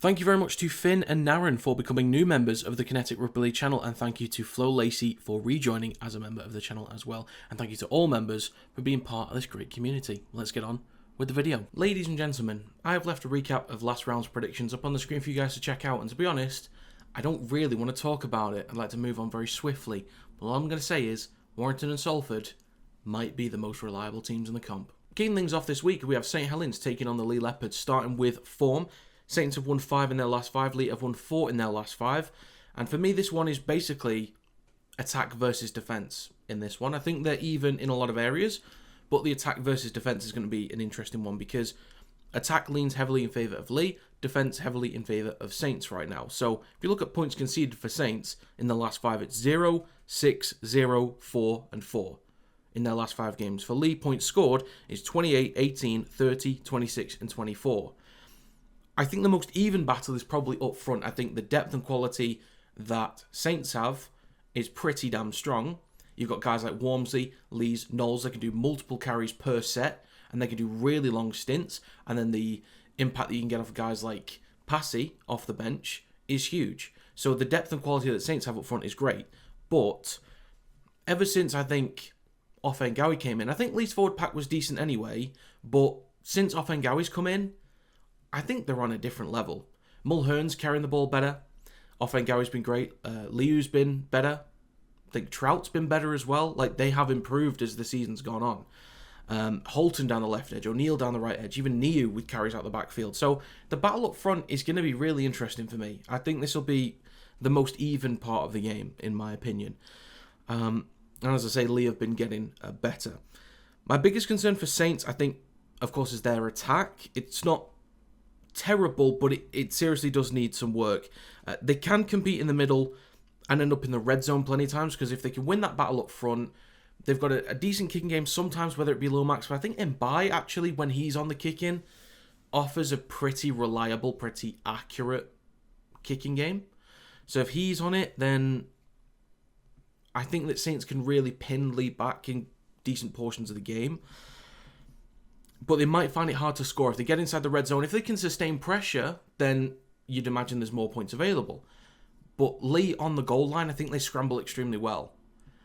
Thank you very much to Finn and Naren for becoming new members of the Kinetic Rugby League channel, and thank you to Flo Lacey for rejoining as a member of the channel as well, and thank you to all members for being part of this great community. Let's get on with the video. Ladies and gentlemen, I have left a recap of last round's predictions up on the screen for you guys to check out, and to be honest, I don't really want to talk about it. I'd like to move on very swiftly, but all I'm going to say is Warrington and Salford might be the most reliable teams in the comp. Kicking things off this week, we have St Helens taking on the Leigh Leopards, starting with form. Saints have won 5 in their last 5, Leigh have won 4 in their last 5, and for me this one is basically attack versus defence in this one. I think they're even in a lot of areas, but the attack versus defence is going to be an interesting one because attack leans heavily in favour of Leigh, defence heavily in favour of Saints right now. So if you look at points conceded for Saints in the last 5, it's 0, 6, 0, 4 and 4 in their last 5 games. For Leigh, points scored is 28, 18, 30, 26 and 24. I think the most even battle is probably up front. I think the depth and quality that Saints have is pretty damn strong. You've got guys like Walmsley, Lees, Knowles that can do multiple carries per set, and they can do really long stints. And then the impact that you can get off of guys like Passy off the bench is huge. So the depth and quality that Saints have up front is great. But ever since I think Offengawi came in, I think Lee's forward pack was decent anyway, but since Offengawi's come in, I think they're on a different level. Mulhern's carrying the ball better. Offengawi's been great. Liu's been better. I think Trout's been better as well. Like, they have improved as the season's gone on. Holton down the left edge, O'Neill down the right edge, even Niu with carries out the backfield. So the battle up front is going to be really interesting for me. I think this will be the most even part of the game, in my opinion. And as I say, Leigh have been getting better. My biggest concern for Saints, I think, of course, is their attack. It's not terrible, but it seriously does need some work. They can compete in the middle and end up in the red zone plenty of times, because if they can win that battle up front, they've got a decent kicking game sometimes, whether it be Lomax. But I think Mbai, actually, when he's on the kicking, offers a pretty reliable, pretty accurate kicking game. So if he's on it, then I think that Saints can really pin Leigh back in decent portions of the game. But they might find it hard to score if they get inside the red zone. If they can sustain pressure, then you'd imagine there's more points available. But Leigh on the goal line, I think they scramble extremely well.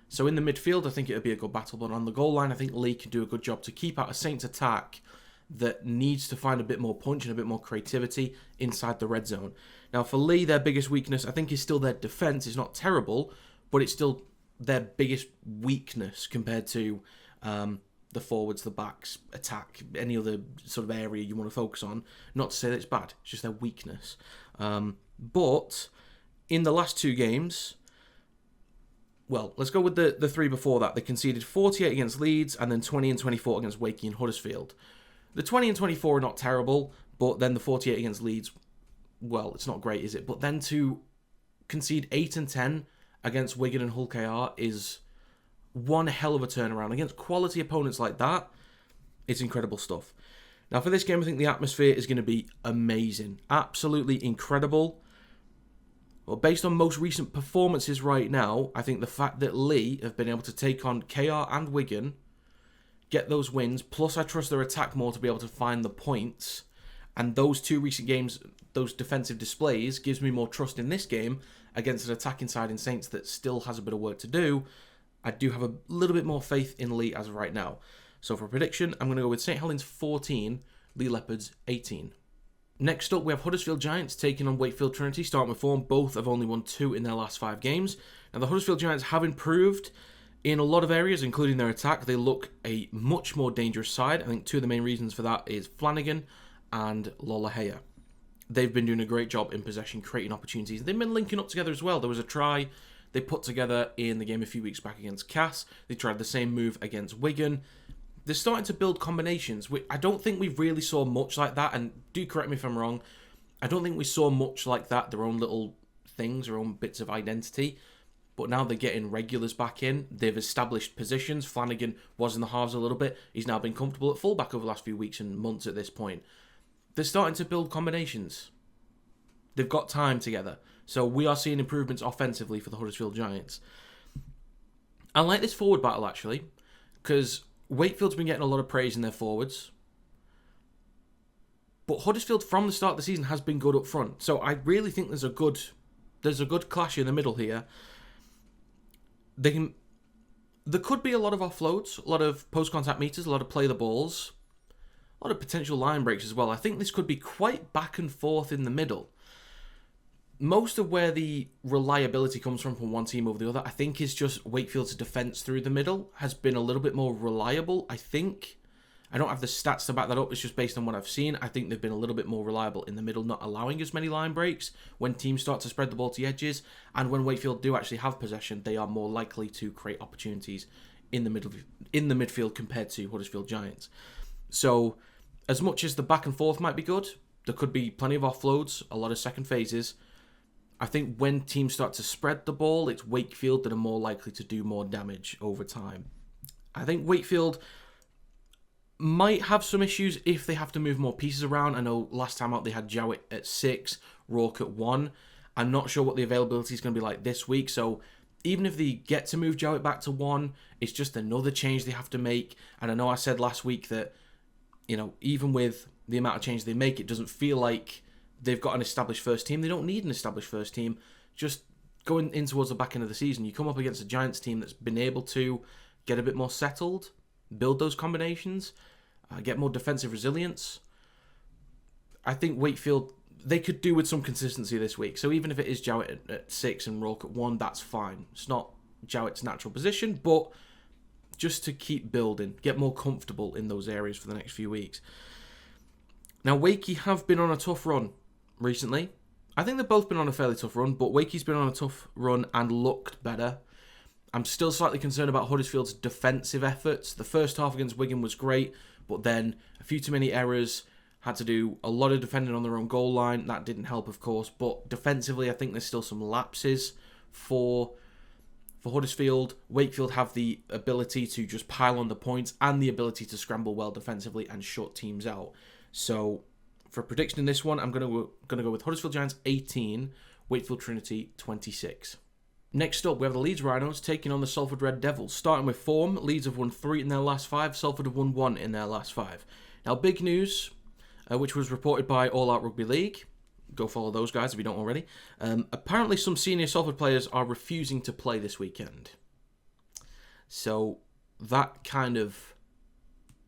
So in the midfield, I think it would be a good battle. But on the goal line, I think Leigh can do a good job to keep out a Saints attack that needs to find a bit more punch and a bit more creativity inside the red zone. Now for Leigh, their biggest weakness, I think, is still their defence. It's not terrible, but it's still their biggest weakness compared to the forwards, the backs, attack, any other sort of area you want to focus on. Not to say that it's bad, it's just their weakness. But in the last 2 games, well, let's go with the 3 before that. They conceded 48 against Leeds and then 20 and 24 against Wakefield and Huddersfield. The 20 and 24 are not terrible, but then the 48 against Leeds, well, it's not great, is it? But then to concede 8 and 10 against Wigan and Hull KR is one hell of a turnaround. Against quality opponents like that, it's incredible stuff. Now for this game, I think the atmosphere is going to be amazing. Absolutely incredible. Well, based on most recent performances right now, I think the fact that Leigh have been able to take on KR and Wigan, get those wins, plus I trust their attack more to be able to find the points, and those 2 recent games, those defensive displays, gives me more trust in this game against an attacking side in Saints that still has a bit of work to do. I do have a little bit more faith in Leigh as of right now. So for a prediction, I'm going to go with St Helens 14, Leigh Leopards 18. Next up, we have Huddersfield Giants taking on Wakefield Trinity, starting with form. Both have only won 2 in their last 5 games. Now the Huddersfield Giants have improved in a lot of areas, including their attack. They look a much more dangerous side. I think 2 of the main reasons for that is Flanagan and Lolohea. They've been doing a great job in possession, creating opportunities. They've been linking up together as well. There was a try they put together in the game a few weeks back against Cass. They tried the same move against Wigan. They're starting to build combinations. I don't think we really saw much like that, and do correct me if I'm wrong, I don't think we saw much like that, their own little things, their own bits of identity. But now they're getting regulars back in. They've established positions. Flanagan was in the halves a little bit. He's now been comfortable at fullback over the last few weeks and months at this point. They're starting to build combinations. They've got time together. So we are seeing improvements offensively for the Huddersfield Giants. I like this forward battle, actually, because Wakefield's been getting a lot of praise in their forwards. But Huddersfield from the start of the season has been good up front. So I really think there's a good clash in the middle here. There could be a lot of offloads, a lot of post-contact meters, a lot of play the balls, a lot of potential line breaks as well. I think this could be quite back and forth in the middle. Most of where the reliability comes from one team over the other, I think, is just Wakefield's defence through the middle has been a little bit more reliable, I think. I don't have the stats to back that up. It's just based on what I've seen. I think they've been a little bit more reliable in the middle, not allowing as many line breaks when teams start to spread the ball to the edges. And when Wakefield do actually have possession, they are more likely to create opportunities in the midfield compared to Huddersfield Giants. So, as much as the back and forth might be good, there could be plenty of offloads, a lot of second phases. I think when teams start to spread the ball, it's Wakefield that are more likely to do more damage over time. I think Wakefield might have some issues if they have to move more pieces around. I know last time out they had Jowett at 6, Rourke at 1. I'm not sure what the availability is going to be like this week, so even if they get to move Jowett back to 1, it's just another change they have to make. And I know I said last week that, even with the amount of change they make, it doesn't feel like they've got an established first team. They don't need an established first team. Just going in towards the back end of the season, you come up against a Giants team that's been able to get a bit more settled, build those combinations, get more defensive resilience. I think Wakefield, they could do with some consistency this week. So even if it is Jowett at 6 and Rourke at 1, that's fine. It's not Jowett's natural position, but just to keep building, get more comfortable in those areas for the next few weeks. Now, Wakey have been on a tough run recently. I think they've both been on a fairly tough run, but Wakey's been on a tough run and looked better. I'm still slightly concerned about Huddersfield's defensive efforts. The first half against Wigan was great, but then a few too many errors, had to do a lot of defending on their own goal line. That didn't help, of course, but defensively, I think there's still some lapses for Huddersfield. Wakefield have the ability to just pile on the points and the ability to scramble well defensively and shut teams out. So, for a prediction in this one, I'm going to go with Huddersfield Giants 18, Wakefield Trinity 26. Next up, we have the Leeds Rhinos taking on the Salford Red Devils. Starting with form, Leeds have won 3 in their last 5, Salford have won 1 in their last 5. Now, big news, which was reported by All Out Rugby League. Go follow those guys if you don't already. Apparently, some senior Salford players are refusing to play this weekend. So, that kind of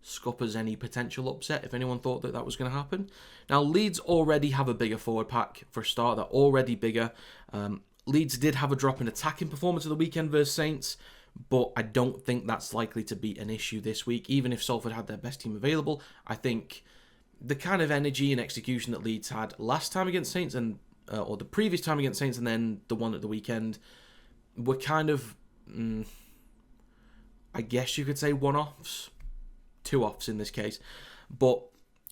scuppers any potential upset if anyone thought that was going to happen. Now, Leeds already have a bigger forward pack for a start. They're already bigger. Leeds did have a drop in attacking performance of the weekend versus Saints, but I don't think that's likely to be an issue this week. Even if Salford had their best team available, I think the kind of energy and execution that Leeds had last time against Saints, or the previous time against Saints, and then the one at the weekend, were kind of, I guess you could say, one-offs. 2-offs in this case, but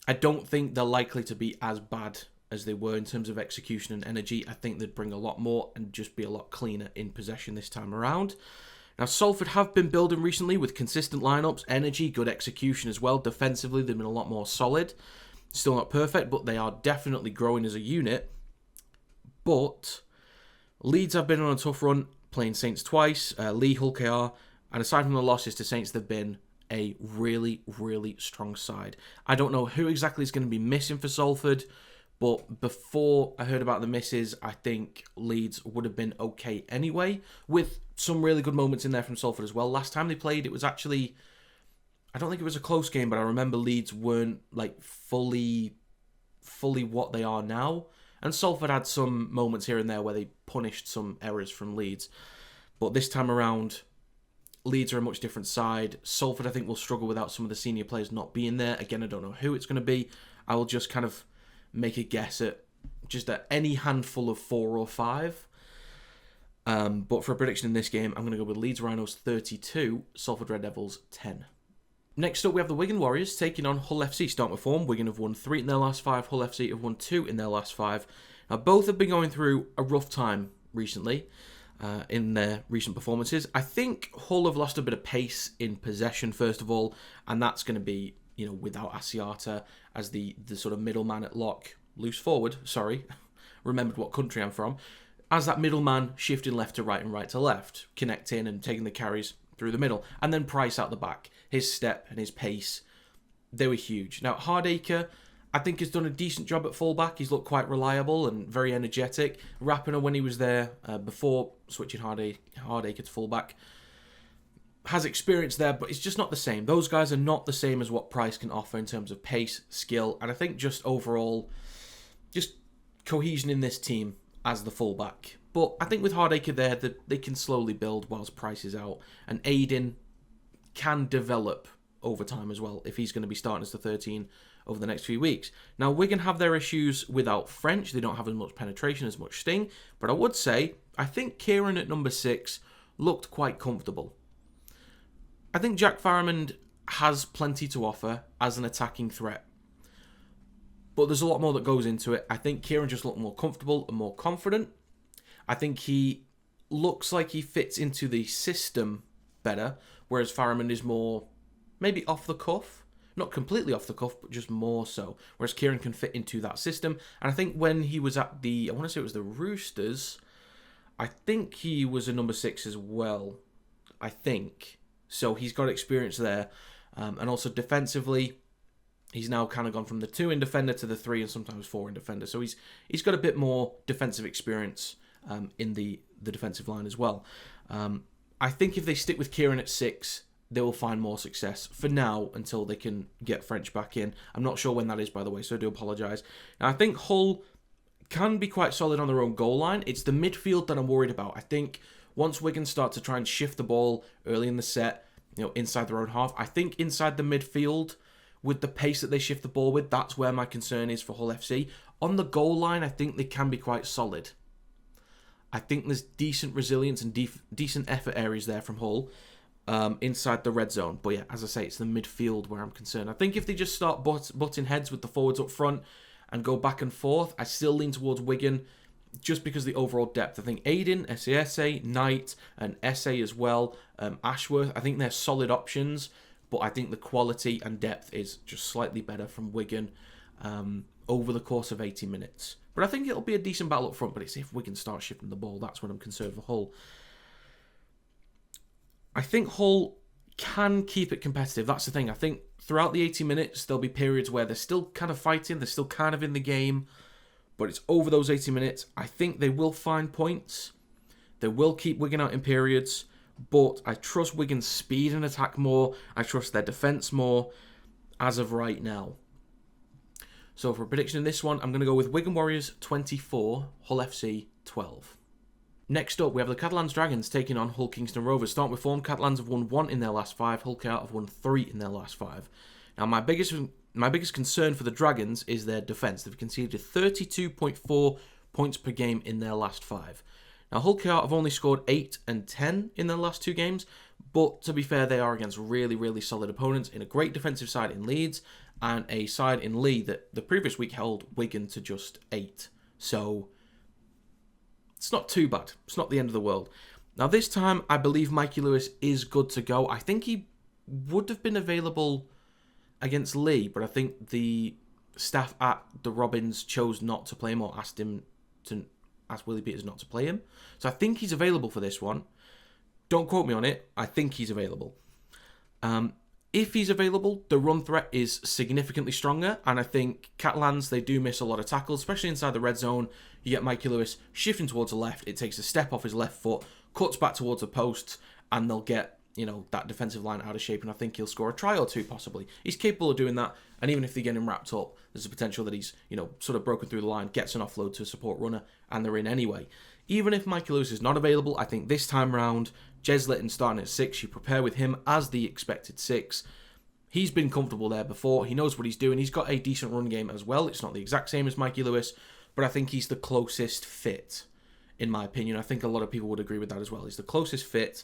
I don't think they're likely to be as bad as they were in terms of execution and energy. I think they'd bring a lot more and just be a lot cleaner in possession this time around. Now, Salford have been building recently with consistent lineups, energy, good execution as well. Defensively, they've been a lot more solid. Still not perfect, but they are definitely growing as a unit. But Leeds have been on a tough run, playing Saints twice, Leigh, Hull KR, and aside from the losses to Saints, they've been a really, really strong side. I don't know who exactly is going to be missing for Salford, but before I heard about the misses, I think Leeds would have been okay anyway, with some really good moments in there from Salford as well. Last time they played, it was actually, I don't think it was a close game, but I remember Leeds weren't like fully what they are now, and Salford had some moments here and there where they punished some errors from Leeds. But this time around, Leeds are a much different side. Salford, I think, will struggle without some of the senior players not being there. Again, I don't know who it's going to be. I will just kind of make a guess at just any handful of 4 or 5. But for a prediction in this game, I'm going to go with Leeds Rhinos 32, Salford Red Devils 10. Next up, we have the Wigan Warriors taking on Hull FC. Starting with form, Wigan have won 3 in their last 5. Hull FC have won 2 in their last 5. Now, both have been going through a rough time recently. In their recent performances. I think Hull have lost a bit of pace in possession, first of all, and that's going to be, without Asiata as the sort of middleman at lock, loose forward, remembered what country I'm from, as that middleman shifting left to right and right to left, connecting and taking the carries through the middle, and then Price out the back. His step and his pace, they were huge. Now, Hardacre, I think he's done a decent job at fullback. He's looked quite reliable and very energetic. Rapinoe, when he was there before switching Hardacre to fullback, has experience there, but it's just not the same. Those guys are not the same as what Price can offer in terms of pace, skill, and I think just overall, just cohesion in this team as the fullback. But I think with Hardacre there, that they can slowly build whilst Price is out, and Aiden can develop over time as well if he's going to be starting as the 13 over the next few weeks. Now, Wigan have their issues without French. They don't have as much penetration, as much sting, but I would say I think Kieran at number 6 looked quite comfortable. I think Jack Farrimond has plenty to offer as an attacking threat, but there's a lot more that goes into it. I think Kieran just looked more comfortable and more confident. I think he looks like he fits into the system better, whereas Farrimond is more maybe off the cuff. Not completely off the cuff, but just more so. Whereas Kieran can fit into that system. And I think when he was at I want to say it was the Roosters, I think he was a number 6 as well. I think. So he's got experience there. And also defensively, he's now kind of gone from the 2 in defender to the 3 and sometimes 4 in defender. So he's got a bit more defensive experience in the defensive line as well. I think if they stick with Kieran at 6, they will find more success for now until they can get French back in. I'm not sure when that is, by the way, so I do apologise. Now, I think Hull can be quite solid on their own goal line. It's the midfield that I'm worried about. I think once Wigan start to try and shift the ball early in the set, inside their own half, I think inside the midfield, with the pace that they shift the ball with, that's where my concern is for Hull FC. On the goal line, I think they can be quite solid. I think there's decent resilience and decent effort areas there from Hull. Inside the red zone. But yeah, as I say, it's the midfield where I'm concerned. I think if they just start butting heads with the forwards up front and go back and forth, I still lean towards Wigan just because of the overall depth. I think Aiden, SASA, Knight, and SA as well, Ashworth, I think they're solid options, but I think the quality and depth is just slightly better from Wigan over the course of 80 minutes. But I think it'll be a decent battle up front, but it's if Wigan start shifting the ball, that's when I'm concerned for Hull. I think Hull can keep it competitive. That's the thing. I think throughout the 80 minutes, there'll be periods where they're still kind of fighting, they're still kind of in the game, but it's over those 80 minutes. I think they will find points. They will keep Wigan out in periods, but I trust Wigan's speed and attack more. I trust their defence more as of right now. So for a prediction in this one, I'm going to go with Wigan Warriors 24, Hull FC 12. Next up, we have the Catalans Dragons taking on Hull Kingston Rovers. Starting with form, Catalans have won 1 in their last 5. Hull KR have won 3 in their last 5. Now, my biggest concern for the Dragons is their defence. They've conceded 32.4 points per game in their last 5. Now, Hull KR have only scored 8 and 10 in their last 2 games, but to be fair, they are against really, really solid opponents in a great defensive side in Leeds and a side in Leigh that the previous week held Wigan to just 8. So it's not too bad. It's not the end of the world. Now, this time, I believe Mikey Lewis is good to go. I think he would have been available against Leigh, but I think the staff at the Robins chose not to play him or asked Willie Peters not to play him. So I think he's available for this one. Don't quote me on it. I think he's available. If he's available, the run threat is significantly stronger, and I think Catalans, they do miss a lot of tackles, especially inside the red zone. You get Mikey Lewis shifting towards the left, it takes a step off his left foot, cuts back towards the posts, and they'll get, that defensive line out of shape, and I think he'll score a try or two, possibly. He's capable of doing that, and even if they get him wrapped up, there's a potential that he's, sort of broken through the line, gets an offload to a support runner, and they're in anyway. Even if Mikey Lewis is not available, I think this time round, Jez Litton starting at 6, you prepare with him as the expected 6. He's been comfortable there before. He knows what he's doing. He's got a decent run game as well. It's not the exact same as Mikey Lewis, but I think he's the closest fit, in my opinion. I think a lot of people would agree with that as well. He's the closest fit,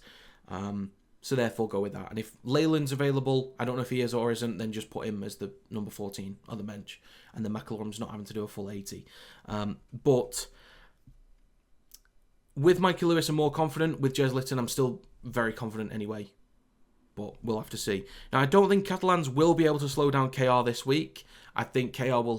so therefore go with that. And if Leyland's available, I don't know if he is or isn't, then just put him as the number 14 on the bench, and then McElroy's not having to do a full 80. But with Mikey Lewis, I'm more confident. With Jez Litton, I'm still very confident anyway. But we'll have to see. Now, I don't think Catalans will be able to slow down KR this week. I think KR will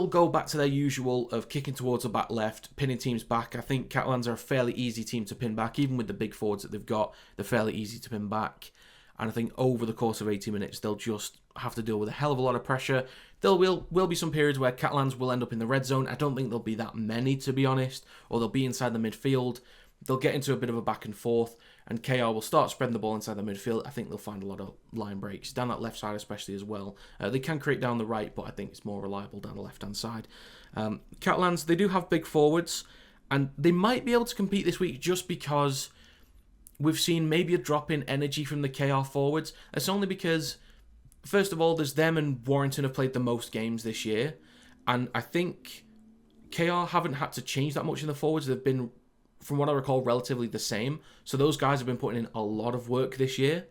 go back to their usual of kicking towards the back left, pinning teams back. I think Catalans are a fairly easy team to pin back. Even with the big forwards that they've got, they're fairly easy to pin back. And I think over the course of 80 minutes, they'll just have to deal with a hell of a lot of pressure. There will be some periods where Catalans will end up in the red zone. I don't think there'll be that many, to be honest, or they'll be inside the midfield. They'll get into a bit of a back and forth, and KR will start spreading the ball inside the midfield. I think they'll find a lot of line breaks, down that left side especially as well. They can create down the right, but I think it's more reliable down the left-hand side. Catalans, they do have big forwards, and they might be able to compete this week just because we've seen maybe a drop in energy from the KR forwards. That's only because, first of all, there's them and Warrington have played the most games this year, and I think KR haven't had to change that much in the forwards. They've been, from what I recall, relatively the same. So those guys have been putting in a lot of work this year.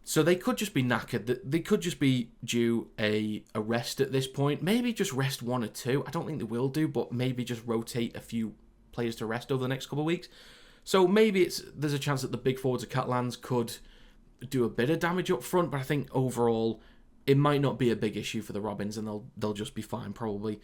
So they could just be knackered. They could just be due a rest at this point. Maybe just rest one or two. I don't think they will do, but maybe just rotate a few players to rest over the next couple of weeks. So maybe there's a chance that the big forwards of Catalans could do a bit of damage up front, but I think overall it might not be a big issue for the Robins, and they'll just be fine probably.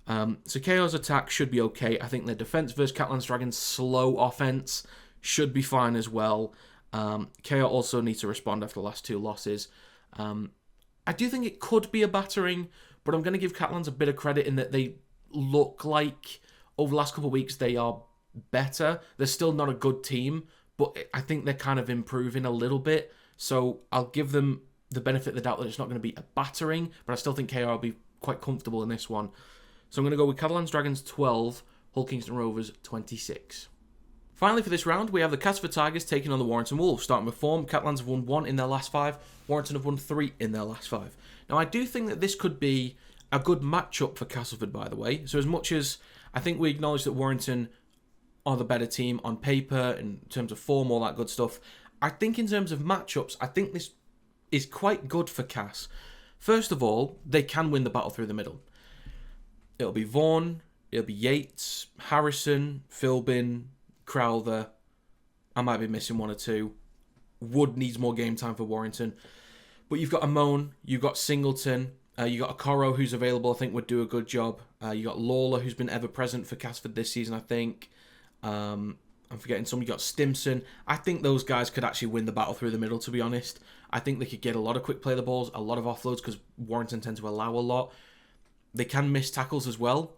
So KR's attack should be okay. I think their defense versus Catalans Dragons slow offense should be fine as well. KR also needs to respond after the last two losses. I do think it could be a battering, but I'm going to give Catalans a bit of credit in that they look like over the last couple of weeks they are better. They're still not a good team, but I think they're kind of improving a little bit. So I'll give them the benefit of the doubt that it's not going to be a battering, but I still think KR will be quite comfortable in this one. So I'm going to go with Catalans Dragons 12, Hull Kingston Rovers 26. Finally for this round, we have the Castleford Tigers taking on the Warrington Wolves. Starting with form, Catalans have won 1 in their last 5, Warrington have won 3 in their last 5. Now I do think that this could be a good matchup for Castleford, by the way. So as much as I think we acknowledge that Warrington are the better team on paper, in terms of form, all that good stuff, I think in terms of matchups, I think this is quite good for Cass. First of all, they can win the battle through the middle. It'll be Vaughan, it'll be Yates, Harrison, Philbin, Crowther. I might be missing one or two. Wood needs more game time for Warrington. But you've got Amon, you've got Singleton, you've got Okoro who's available, I think would do a good job. You've got Lawler who's been ever present for Castleford this season, I think. I'm forgetting some. You've got Stimson. I think those guys could actually win the battle through the middle, to be honest. I think they could get a lot of quick play the balls, a lot of offloads, because Warrington tend to allow a lot. They can miss tackles as well.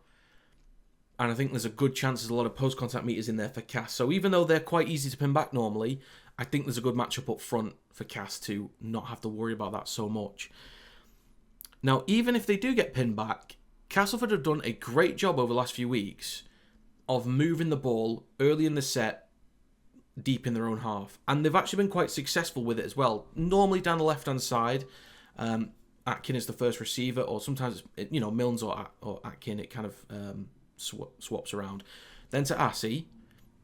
And I think there's a good chance there's a lot of post-contact meters in there for Cass. So even though they're quite easy to pin back normally, I think there's a good matchup up front for Cass to not have to worry about that so much. Now, even if they do get pinned back, Castleford have done a great job over the last few weeks of moving the ball early in the set, deep in their own half. And they've actually been quite successful with it as well. Normally down the left-hand side, Atkin is the first receiver, or sometimes, Milnes or Atkin, it kind of swaps around. Then to Assey,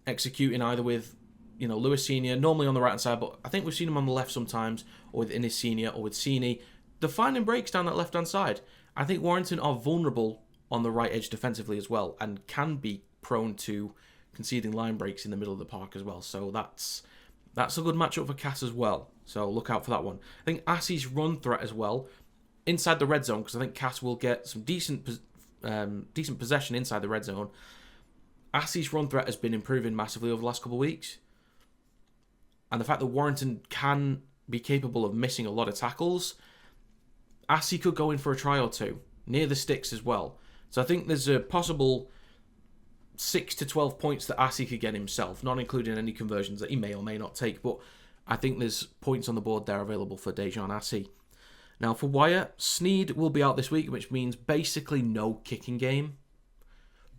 executing either with, Lewis Senior, normally on the right-hand side, but I think we've seen him on the left sometimes, or with Innis Senior, or with Sini. They're finding breaks down that left-hand side. I think Warrington are vulnerable on the right edge defensively as well, and can be prone to conceding line breaks in the middle of the park as well. So that's a good matchup for Cass as well. So look out for that one. I think Assey's run threat as well, inside the red zone, because I think Cass will get some decent possession inside the red zone. Assey's run threat has been improving massively over the last couple of weeks. And the fact that Warrington can be capable of missing a lot of tackles, Assey could go in for a try or two, near the sticks as well. So I think there's a possible 6 to 12 points that Assey could get himself, not including any conversions that he may or may not take. But I think there's points on the board there available for Dejan Assey. Now for Wire, Sneed will be out this week, which means basically no kicking game.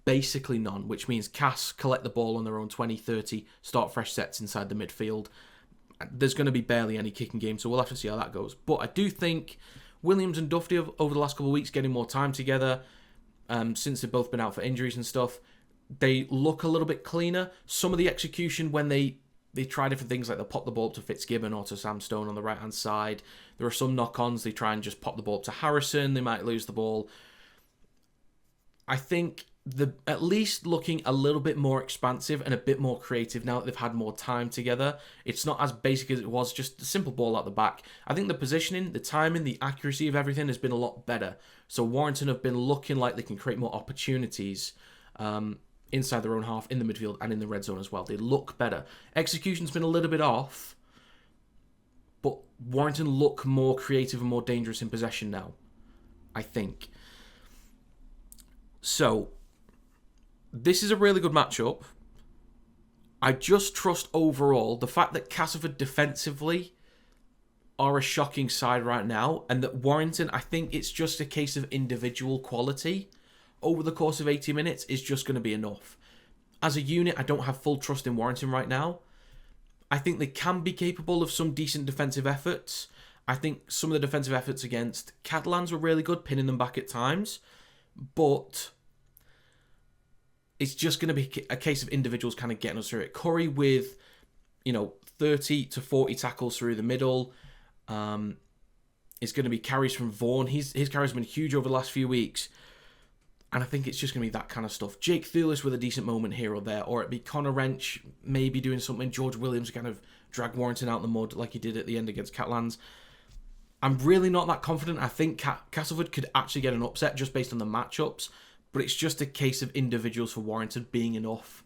Basically none, which means Cass collect the ball on their own 20, 30, start fresh sets inside the midfield. There's going to be barely any kicking game, so we'll have to see how that goes. But I do think Williams and Duffy have, over the last couple of weeks, getting more time together, since they've both been out for injuries and stuff. They look a little bit cleaner. Some of the execution, when they try different things, like they'll pop the ball up to Fitzgibbon or to Sam Stone on the right-hand side. There are some knock-ons. They try and just pop the ball up to Harrison. They might lose the ball. I think at least looking a little bit more expansive and a bit more creative now that they've had more time together. It's not as basic as it was, just a simple ball out the back. I think the positioning, the timing, the accuracy of everything has been a lot better. So Warrington have been looking like they can create more opportunities inside their own half, in the midfield, and in the red zone as well. They look better. Execution's been a little bit off, but Warrington look more creative and more dangerous in possession now, I think. So, this is a really good matchup. I just trust overall the fact that Castleford defensively are a shocking side right now, and that Warrington, I think it's just a case of individual quality over the course of 80 minutes is just going to be enough. As a unit, I don't have full trust in Warrington right now. I think they can be capable of some decent defensive efforts. I think some of the defensive efforts against Catalans were really good, pinning them back at times. But it's just going to be a case of individuals kind of getting us through it. Curry with, 30 to 40 tackles through the middle. It's going to be carries from Vaughan. His carries have been huge over the last few weeks. And I think it's just going to be that kind of stuff. Jake Thulis with a decent moment here or there. Or it'd be Connor Wrench maybe doing something. George Williams kind of drag Warrington out in the mud like he did at the end against Catalans. I'm really not that confident. I think Castleford could actually get an upset just based on the matchups. But it's just a case of individuals for Warrington being enough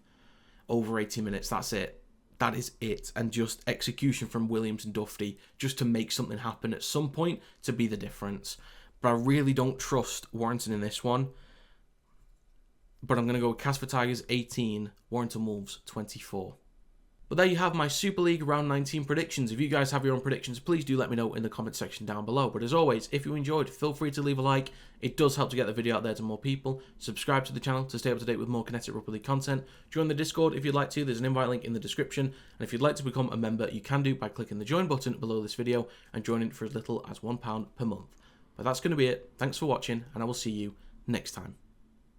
over 80 minutes. That's it. That is it. And just execution from Williams and Dufty just to make something happen at some point to be the difference. But I really don't trust Warrington in this one. But I'm going to go with Castleford Tigers 18, Warrington Wolves 24. But there you have my Super League Round 19 predictions. If you guys have your own predictions, please do let me know in the comment section down below. But as always, if you enjoyed, feel free to leave a like. It does help to get the video out there to more people. Subscribe to the channel to stay up to date with more Kinetic Rugby League content. Join the Discord if you'd like to. There's an invite link in the description. And if you'd like to become a member, you can do by clicking the join button below this video and joining for as little as £1 per month. But that's going to be it. Thanks for watching, and I will see you next time.